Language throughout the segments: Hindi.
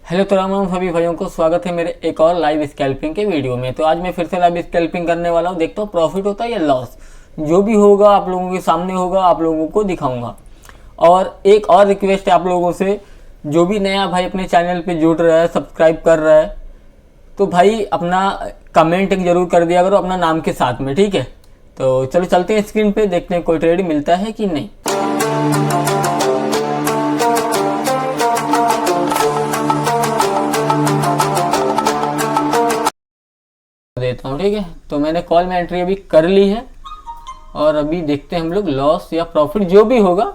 हेलो तो राम राम सभी भाइयों को स्वागत है मेरे एक और लाइव स्कैल्पिंग के वीडियो में। तो आज मैं फिर से लाइव स्कैल्पिंग करने वाला हूँ। देखता हूँ प्रॉफिट होता है या लॉस, जो भी होगा आप लोगों के सामने होगा, आप लोगों को दिखाऊंगा। और एक और रिक्वेस्ट है आप लोगों से, जो भी नया भाई अपने चैनल पे जुड़ रहा है, सब्सक्राइब कर रहा है, तो भाई अपना कमेंट जरूर कर दिया करो अपना नाम के साथ में, ठीक है। तो चलो चलते हैं स्क्रीन पे, देखते हैं कोई ट्रेड मिलता है कि नहीं। देता हूँ, ठीक है। तो मैंने कॉल में एंट्री अभी कर ली है और अभी देखते हैं हम लोग लॉस या प्रॉफिट जो भी होगा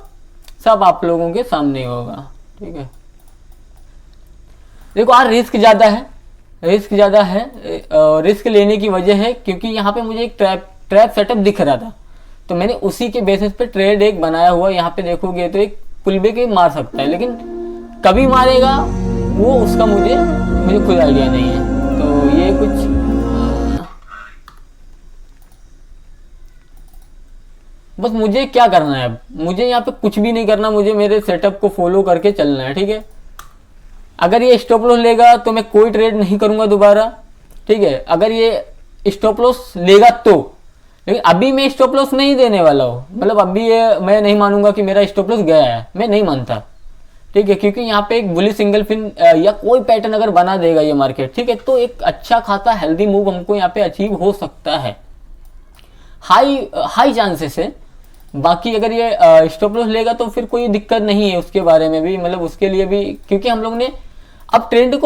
सब आप लोगों के सामने ही होगा, ठीक है। देखो आज रिस्क ज़्यादा है, रिस्क लेने की वजह है क्योंकि यहाँ पे मुझे एक ट्रैप सेटअप दिख रहा था, तो मैंने उसी के बेसिस पे ट्रेड एक बनाया हुआ। यहाँ पे देखोगे तो एक पुल बैक मार सकता है, लेकिन कभी मारेगा वो उसका मुझे खुद आइडिया नहीं है। तो ये कुछ बस मुझे क्या करना है, मुझे यहाँ पे कुछ भी नहीं करना, मुझे मेरे सेटअप को फॉलो करके चलना है, ठीक है। अगर ये स्टॉप लॉस लेगा तो मैं कोई ट्रेड नहीं करूंगा दोबारा, ठीक है। अगर ये स्टॉप लॉस लेगा तो, लेकिन अभी मैं स्टॉप लॉस नहीं देने वाला हूँ, मतलब अभी ये मैं नहीं मानूंगा कि मेरा स्टॉप लॉस गया है, मैं नहीं मानता, ठीक है। क्योंकि यहाँ पे एक बुली सिंगल फिन या कोई पैटर्न अगर बना देगा ये मार्केट, ठीक है, तो एक अच्छा खासा हेल्दी मूव हमको यहाँ पे अचीव हो सकता है, हाई चांसेस है। बाकी अगर ये स्टॉप लॉस लेगा तो फिर कोई दिक्कत नहीं है उसके बारे में भी, मतलब उसके लिए भी, क्योंकि हम लोग ने अब ट्रेड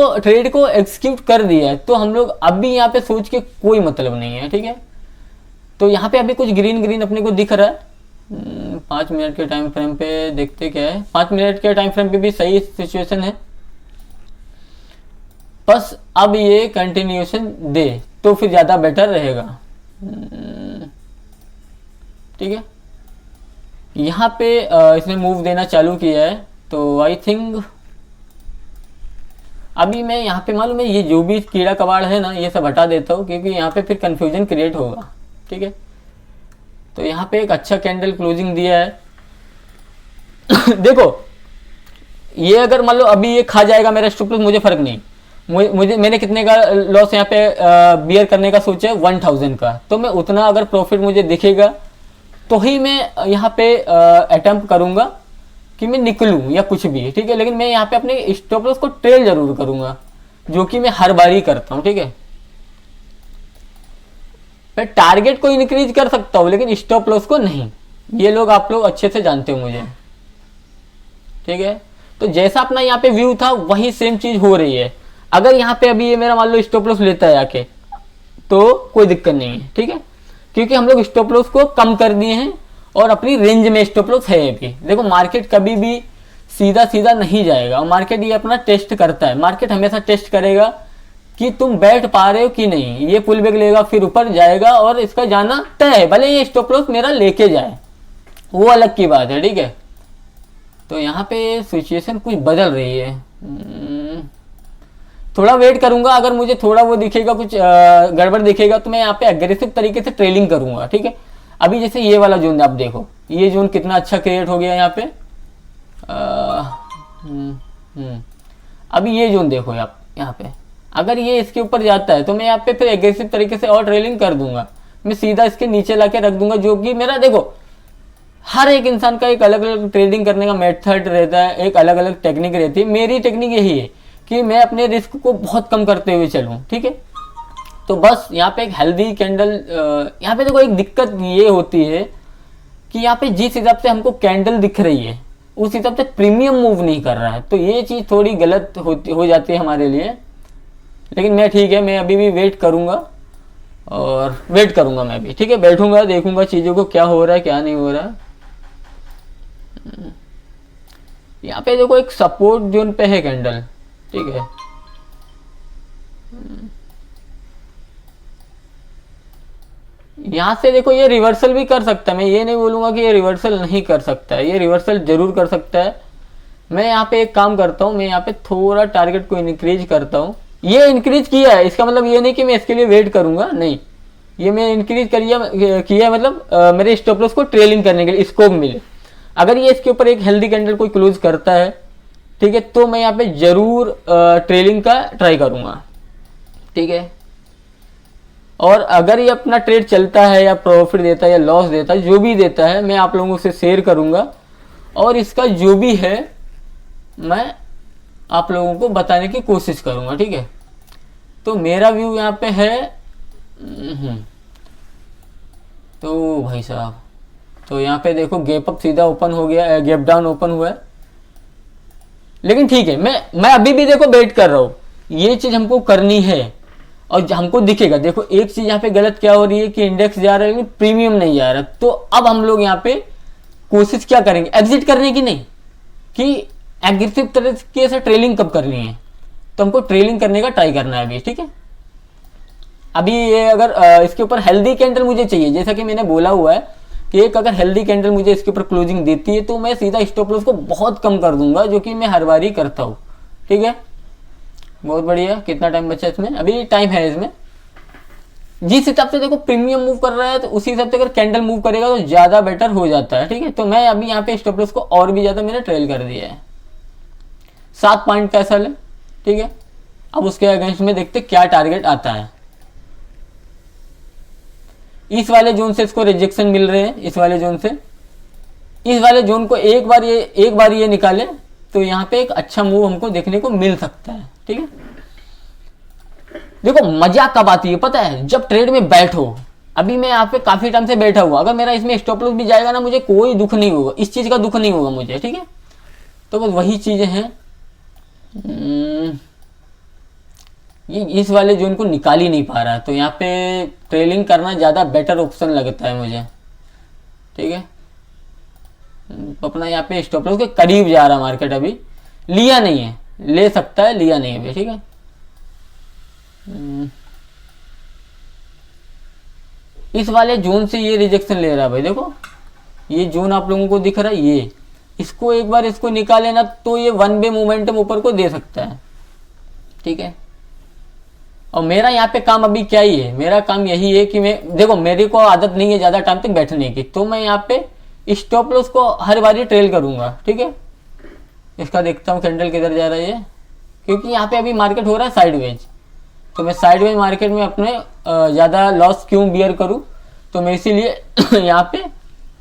को एग्जीक्यूट कर दिया है, तो हम लोग अभी यहाँ पे सोच के कोई मतलब नहीं है, ठीक है। तो यहाँ पे अभी कुछ ग्रीन अपने को दिख रहा है। 5 मिनट के टाइम फ्रेम पे देखते क्या है। 5 मिनट के टाइम फ्रेम पे भी सही सिचुएशन है, बस अब ये कंटिन्यूएशन दे तो फिर ज्यादा बेटर रहेगा, ठीक है। यहाँ पे इसने मूव देना चालू किया है, तो आई थिंक अभी मैं यहाँ पे मालूम है ये जो भी कीड़ा कबाड़ है ना, ये सब हटा देता हूँ, क्योंकि यहाँ पे फिर कंफ्यूजन क्रिएट होगा, ठीक है। तो यहाँ पे एक अच्छा कैंडल क्लोजिंग दिया है। देखो ये अगर मान लो अभी ये खा जाएगा मेरा स्टॉप लॉस, मुझे फर्क नहीं, मैंने कितने का लॉस यहाँ पे बियर करने का सोचा है, 1000 का, तो मैं उतना अगर प्रॉफिट मुझे दिखेगा तो ही मैं यहाँ पे अटेम्प्ट करूंगा कि मैं निकलूं या कुछ भी, ठीक है। लेकिन मैं यहाँ पे अपने स्टॉप लॉस को ट्रेल जरूर करूंगा, जो कि मैं हर बार ही करता हूँ, ठीक है। मैं टारगेट को इंक्रीज कर सकता हूँ लेकिन स्टॉप लॉस को नहीं, ये लोग आप लोग अच्छे से जानते हो मुझे, ठीक है। तो जैसा अपना यहाँ पे व्यू था वही सेम चीज हो रही है। अगर यहाँ पे अभी ये मेरा मान लो स्टॉप लॉस लेता है आके, तो कोई दिक्कत नहीं है, ठीक है, क्योंकि हम लोग स्टॉप लॉस को कम कर दिए हैं और अपनी रेंज में स्टॉप लॉस है अभी। देखो मार्केट कभी भी सीधा नहीं जाएगा, मार्केट ये अपना टेस्ट करता है, मार्केट हमेशा टेस्ट करेगा कि तुम बैठ पा रहे हो कि नहीं। ये पुल बैक लेगा फिर ऊपर जाएगा और इसका जाना तय है, भले ये स्टॉप लॉस मेरा लेके जाए, वो अलग की बात है, ठीक है। तो यहाँ पे सिचुएशन कुछ बदल रही है, थोड़ा वेट करूंगा। अगर मुझे थोड़ा वो दिखेगा, कुछ गड़बड़ दिखेगा, तो मैं यहाँ पे अग्रेसिव तरीके से ट्रेलिंग करूंगा, ठीक है। अभी जैसे ये वाला जोन आप देखो, ये जोन कितना अच्छा क्रिएट हो गया यहाँ पे। अभी ये जोन देखो आप यहाँ पे, अगर ये इसके ऊपर जाता है तो मैं यहाँ पे फिर एग्रेसिव तरीके से और ट्रेलिंग कर दूंगा, मैं सीधा इसके नीचे लाके रख दूंगा, जो कि मेरा, देखो हर एक इंसान का एक अलग अलग ट्रेडिंग करने का मेथड रहता है, एक अलग अलग टेक्निक रहती है। मेरी टेक्निक यही है कि मैं अपने रिस्क को बहुत कम करते हुए चलूँ, ठीक है। तो बस यहाँ पे एक हेल्दी कैंडल, यहाँ पे देखो एक दिक्कत ये होती है कि यहाँ पे जिस हिसाब से हमको कैंडल दिख रही है उस हिसाब से प्रीमियम मूव नहीं कर रहा है, तो ये चीज़ थोड़ी गलत हो जाती है हमारे लिए। लेकिन मैं ठीक है, मैं अभी भी वेट करूँगा मैं भी, ठीक है। बैठूंगा, देखूंगा चीज़ों को क्या हो रहा है क्या नहीं हो रहा है। यहाँ पे देखो एक सपोर्ट जोन पे है कैंडल, ठीक है। यहाँ से देखो ये रिवर्सल भी कर सकता है, मैं ये नहीं बोलूंगा कि ये रिवर्सल नहीं कर सकता है, ये रिवर्सल जरूर कर सकता है। मैं यहाँ पे एक काम करता हूँ, मैं यहाँ पे थोड़ा टारगेट को इंक्रीज करता हूँ। ये इंक्रीज किया है, इसका मतलब ये नहीं कि मैं इसके लिए वेट करूंगा, नहीं, ये मैं इंक्रीज किया मतलब मेरे स्टॉप लॉस को ट्रेलिंग करने के लिए स्कोप मिले। अगर ये इसके ऊपर एक हेल्दी कैंडल कोई क्लोज करता है ठीक है, तो मैं यहाँ पे जरूर ट्रेलिंग का ट्राई करूँगा, ठीक है। और अगर ये अपना ट्रेड चलता है या प्रॉफिट देता है या लॉस देता है, जो भी देता है मैं आप लोगों से शेयर करूँगा, और इसका जो भी है मैं आप लोगों को बताने की कोशिश करूँगा, ठीक है। तो मेरा व्यू यहाँ पे है, तो भाई साहब, तो यहाँ पे देखो गैप अप सीधा ओपन हो गया, गैप डाउन ओपन हुआ है, लेकिन ठीक है, मैं अभी भी देखो वेट कर रहा हूँ, ये चीज़ हमको करनी है और हमको दिखेगा। देखो एक चीज़ यहाँ पे गलत क्या हो रही है कि इंडेक्स जा रहा है लेकिन प्रीमियम नहीं जा रहा, तो अब हम लोग यहाँ पे कोशिश क्या करेंगे, एग्जिट करने की नहीं, कि एग्रेसिव तरीके से ट्रेलिंग कब करनी है, तो हमको ट्रेलिंग करने का ट्राई करना है अभी, ठीक है। अभी ये अगर इसके ऊपर हेल्दी कैंडल मुझे चाहिए, जैसा कि मैंने बोला हुआ है कि एक अगर हेल्दी कैंडल मुझे इसके ऊपर क्लोजिंग देती है तो मैं सीधा स्टॉप लॉस को बहुत कम कर दूंगा, जो कि मैं हर बार ही करता हूँ, ठीक है। बहुत बढ़िया, कितना टाइम बचा इसमें, अभी टाइम है इसमें। जिस हिसाब से देखो प्रीमियम मूव कर रहा है तो उसी हिसाब से अगर कैंडल मूव करेगा तो ज़्यादा बेटर हो जाता है, ठीक है। तो मैं अभी यहाँ पे स्टॉप लॉस को और भी ज़्यादा मैंने ट्रेल कर दिया है, 7 पॉइंट का है, ठीक है। अब उसके अगेंस्ट में देखते क्या टारगेट आता है। इस वाले जोन से इसको रिजेक्शन मिल रहे हैं, इस वाले जोन से, इस वाले जोन को एक बार ये निकाले तो यहाँ पे एक अच्छा मूव हमको देखने को मिल सकता है, ठीक है। देखो मजा कब आती है पता है, जब ट्रेड में बैठो। अभी मैं यहाँ पे काफी टाइम से बैठा हुआ, अगर मेरा इसमें स्टॉप लॉस भी जाएगा ना, मुझे कोई दुख नहीं होगा, इस चीज का दुख नहीं होगा मुझे, ठीक है। तो बस वही चीजें हैं, ये इस वाले जोन को निकाल ही नहीं पा रहा, तो यहाँ पे ट्रेलिंग करना ज़्यादा बेटर ऑप्शन लगता है मुझे, ठीक है। अपना यहाँ पे स्टॉप लॉस के करीब जा रहा मार्केट, अभी लिया नहीं है, ले सकता है, लिया नहीं है अभी, ठीक है। इस वाले जोन से ये रिजेक्शन ले रहा है भाई, देखो ये जोन आप लोगों को दिख रहा है, ये इसको एक बार इसको निकाले ना तो ये वन वे मोमेंटम ऊपर को दे सकता है, ठीक है। और मेरा यहाँ पे काम अभी क्या ही है, मेरा काम यही है कि मैं देखो मेरे को आदत नहीं है ज़्यादा टाइम तक बैठने की, तो मैं यहाँ पे स्टॉप लॉस को हर बार ही ट्रेल करूँगा, ठीक है। इसका देखता हूँ कैंडल किधर जा रहा है, क्योंकि यहाँ पे अभी मार्केट हो रहा है साइडवेज, तो मैं साइडवेज मार्केट में अपने ज़्यादा लॉस क्यों बियर करूँ, तो मैं इसीलिए यहाँ पे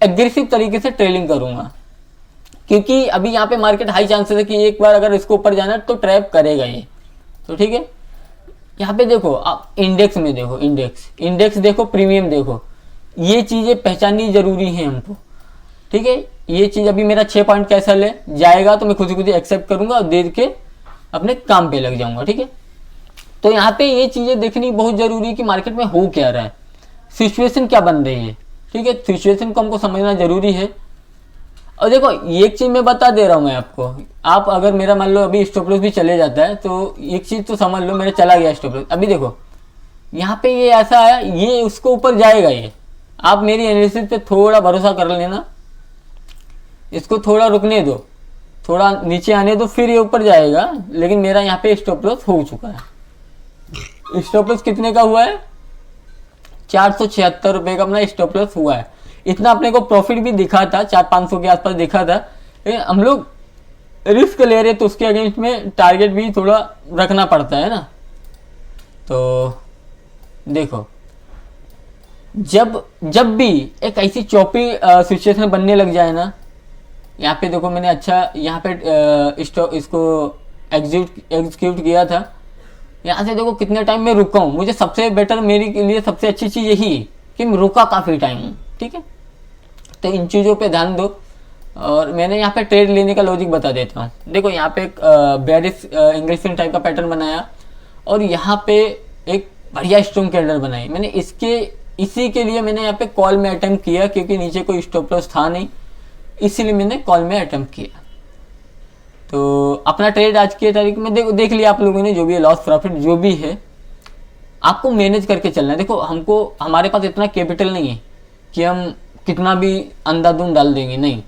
एग्रेसिव तरीके से ट्रेलिंग करूँगा, क्योंकि अभी यहाँ पे मार्केट हाई चांसेस है कि एक बार अगर इसको ऊपर जाना तो ट्रैप करेगा ये, तो ठीक है। यहाँ पे देखो आप इंडेक्स में देखो, इंडेक्स देखो, प्रीमियम देखो, ये चीज़ें पहचाननी जरूरी है हमको, ठीक है। ये चीज़ अभी मेरा 6 पॉइंट कैसा ले जाएगा तो मैं खुद ही खुद एक्सेप्ट करूंगा और देख के अपने काम पे लग जाऊंगा, ठीक है। तो यहाँ पे ये चीज़ें देखनी बहुत जरूरी है कि मार्केट में हो क्या रहा है, सिचुएशन क्या बन रही है, ठीक है। सिचुएशन को हमको समझना जरूरी है। और देखो एक चीज़ मैं बता दे रहा हूँ मैं आपको, आप अगर मेरा मान लो अभी स्टॉप लॉस भी चले जाता है तो एक चीज़ तो समझ लो, मेरा चला गया स्टॉप लॉस। अभी देखो यहाँ पे ये ऐसा है, ये उसको ऊपर जाएगा, ये आप मेरी एनालिसिस पे थोड़ा भरोसा कर लेना, इसको थोड़ा रुकने दो, थोड़ा नीचे आने दो, फिर ये ऊपर जाएगा। लेकिन मेरा यहाँ पे स्टॉप लॉस हो चुका है। स्टॉप लॉस कितने का हुआ है, 476 रुपये का अपना स्टॉप लॉस हुआ है। इतना अपने को प्रॉफिट भी दिखा था, 400-500 के आसपास दिखा था, लेकिन हम लोग रिस्क ले रहे तो उसके अगेंस्ट में टारगेट भी थोड़ा रखना पड़ता है ना। तो देखो जब भी एक ऐसी चौपी सिचुएशन बनने लग जाए ना, यहाँ पे देखो मैंने अच्छा यहाँ पे इसको एग्जीक्यूट किया था, यहाँ से देखो कितने टाइम में रुका हूँ। मुझे सबसे बेटर, मेरे लिए सबसे अच्छी चीज़ यही है कि मैं रुका काफ़ी टाइम, ठीक है। तो इन चीज़ों पे ध्यान दो। और मैंने यहाँ पे ट्रेड लेने का लॉजिक बता देता हूँ। देखो यहाँ पे एक बेरिश इंग्लिश टाइप का पैटर्न बनाया और यहाँ पे एक बढ़िया स्ट्रॉन्ग कैंडल बनाई मैंने। इसी के लिए मैंने यहाँ पे कॉल में अटेम्प्ट किया, क्योंकि नीचे कोई स्टॉप लॉस था नहीं, इसीलिए मैंने कॉल में अटेम्प्ट किया। तो अपना ट्रेड आज की तारीख में देख लिया आप लोगों ने, जो भी है लॉस प्रॉफिट जो भी है आपको मैनेज करके चलना है। देखो हमारे पास इतना कैपिटल नहीं है कि हम कितना भी अंधाधुंध डाल देंगे, नहीं।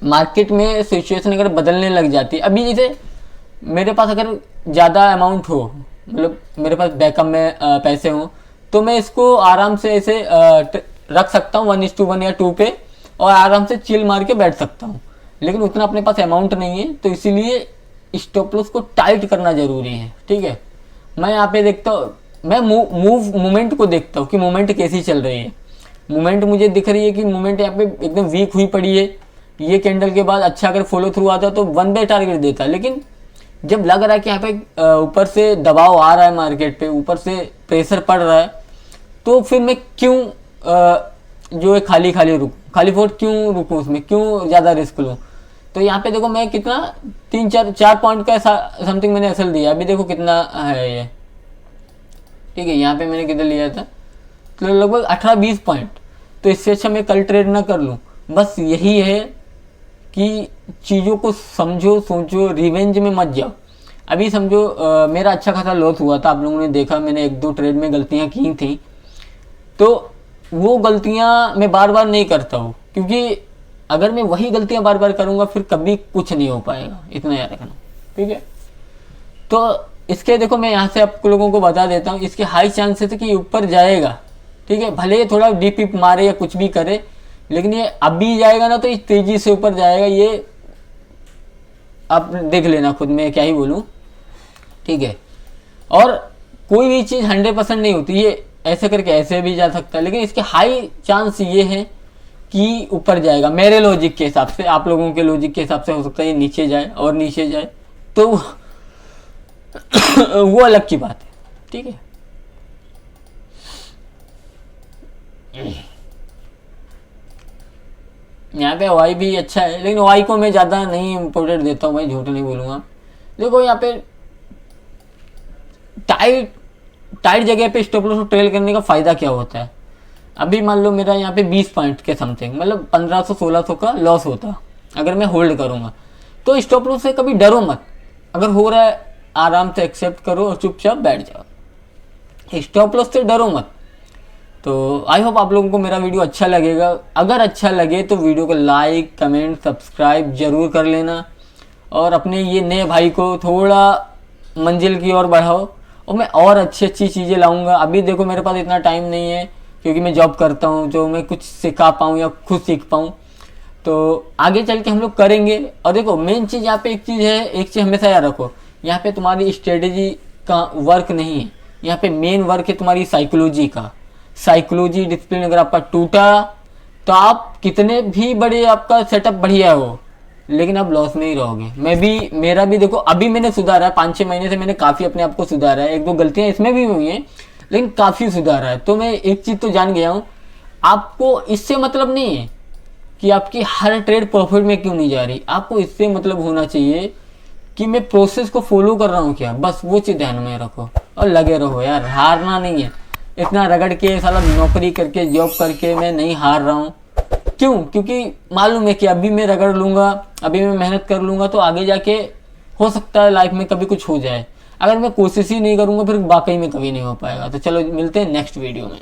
मार्केट में सिचुएशन अगर बदलने लग जाती है, अभी जैसे मेरे पास अगर ज़्यादा अमाउंट हो, मतलब मेरे पास बैकअप में पैसे हों, तो मैं इसको आराम से ऐसे रख सकता हूँ 1:1 या 2 पे, और आराम से चिल मार के बैठ सकता हूँ। लेकिन उतना अपने पास अमाउंट नहीं है, तो इसीलिए स्टॉप लॉस को टाइट करना जरूरी है। ठीक है, मैं यहाँ पे देखता हूँ, मैं मूवमेंट को देखता हूँ कि मूवमेंट कैसी चल रही है। मूवमेंट मुझे दिख रही है कि मूवमेंट यहाँ पे एकदम वीक हुई पड़ी है। ये कैंडल के बाद अच्छा अगर फॉलो थ्रू आता तो 1 बाय टारगेट देता है, लेकिन जब लग रहा है कि यहाँ पे ऊपर से दबाव आ रहा है, मार्केट पे ऊपर से प्रेशर पड़ रहा है, तो फिर मैं क्यों जो है खाली फोर्ट क्यों रुकूँ, उसमें क्यों ज़्यादा रिस्क लूँ। तो यहाँ पे देखो मैं कितना 3-4 पॉइंट का समथिंग मैंने असल दिया, अभी देखो कितना है ये। ठीक है, यहाँ पे मैंने कितना लिया था, तो लगभग 18-20 पॉइंट। तो इससे अच्छा मैं कल ट्रेड ना कर लूँ। बस यही है कि चीज़ों को समझो, सोचो, रिवेंज में मत जाओ। अभी समझो मेरा अच्छा खासा लॉस हुआ था, आप लोगों ने देखा, मैंने 1-2 ट्रेड में गलतियाँ की थी, तो वो गलतियाँ मैं बार बार नहीं करता हूँ, क्योंकि अगर मैं वही गलतियाँ बार बार करूँगा फिर कभी कुछ नहीं हो पाएगा, इतना याद रखना। ठीक है, तो इसके देखो मैं यहाँ से आप लोगों को बता देता हूँ, इसके हाई चांसेस है कि ऊपर जाएगा। ठीक है, भले ये थोड़ा डीप मारे या कुछ भी करे, लेकिन ये अभी जाएगा ना तो इस तेजी से ऊपर जाएगा, ये आप देख लेना खुद में, क्या ही बोलूँ। ठीक है, और कोई भी चीज़ 100% नहीं होती, ये ऐसे करके ऐसे भी जा सकता है, लेकिन इसके हाई चांस ये है कि ऊपर जाएगा। मेरे लॉजिक के हिसाब से, आप लोगों के लॉजिक के हिसाब से हो सकता है ये नीचे जाए और नीचे जाए, तो वो अलग की बात है। ठीक है, यहाँ पे वाई भी अच्छा है, लेकिन वाई को मैं ज़्यादा नहीं इम्पोर्टेंट देता हूँ भाई, झूठ नहीं बोलूँगा। देखो यहाँ पे टाइट जगह पे स्टॉप लॉस को ट्रेल करने का फ़ायदा क्या होता है। अभी मान लो मेरा यहाँ पे 20 पॉइंट के समथिंग, मतलब 1500-1600 का लॉस होता अगर मैं होल्ड करूँगा, तो स्टॉप लॉस से कभी डरो मत। अगर हो रहा है आराम से एक्सेप्ट करो और चुपचाप बैठ जाओ, स्टॉप लॉस से डरो मत। तो आई होप आप लोगों को मेरा वीडियो अच्छा लगेगा। अगर अच्छा लगे तो वीडियो को लाइक, कमेंट, सब्सक्राइब जरूर कर लेना, और अपने ये नए भाई को थोड़ा मंजिल की ओर बढ़ाओ, और मैं और अच्छी चीज़ें लाऊंगा। अभी देखो मेरे पास इतना टाइम नहीं है, क्योंकि मैं जॉब करता हूँ, जो मैं कुछ सिखा पाऊँ या खुद सीख पाऊँ, तो आगे चल के हम लोग करेंगे। और देखो मेन चीज़ यहाँ पे एक चीज़ हमेशा याद रखो, यहाँ पे तुम्हारी स्ट्रेटेजी का वर्क नहीं है, यहाँ पे मेन वर्क है तुम्हारी साइकोलॉजी का। साइकोलॉजी डिसिप्लिन अगर आपका टूटा तो आप कितने भी बड़े आपका सेटअप बढ़िया हो, लेकिन आप लॉस में ही रहोगे। मेरा भी देखो अभी मैंने सुधारा है, 5-6 महीने से मैंने काफ़ी अपने आप को सुधारा है। 1-2 गलतियां इसमें भी हुई हैं, लेकिन काफ़ी सुधारा है। तो मैं एक चीज़ तो जान गया हूँ, आपको इससे मतलब नहीं है कि आपकी हर ट्रेड प्रॉफिट में क्यों नहीं जा रही, आपको इससे मतलब होना चाहिए कि मैं प्रोसेस को फॉलो कर रहा हूँ क्या, बस वो चीज़ ध्यान में रखो और लगे रहो यार, हारना नहीं है। इतना रगड़ के साला नौकरी करके जॉब करके मैं नहीं हार रहा हूँ, क्यों? क्योंकि मालूम है कि अभी मैं रगड़ लूँगा, अभी मैं मेहनत कर लूँगा तो आगे जाके हो सकता है लाइफ में कभी कुछ हो जाए। अगर मैं कोशिश ही नहीं करूँगा फिर वाकई में कभी नहीं हो पाएगा। तो चलो मिलते हैं नेक्स्ट वीडियो में।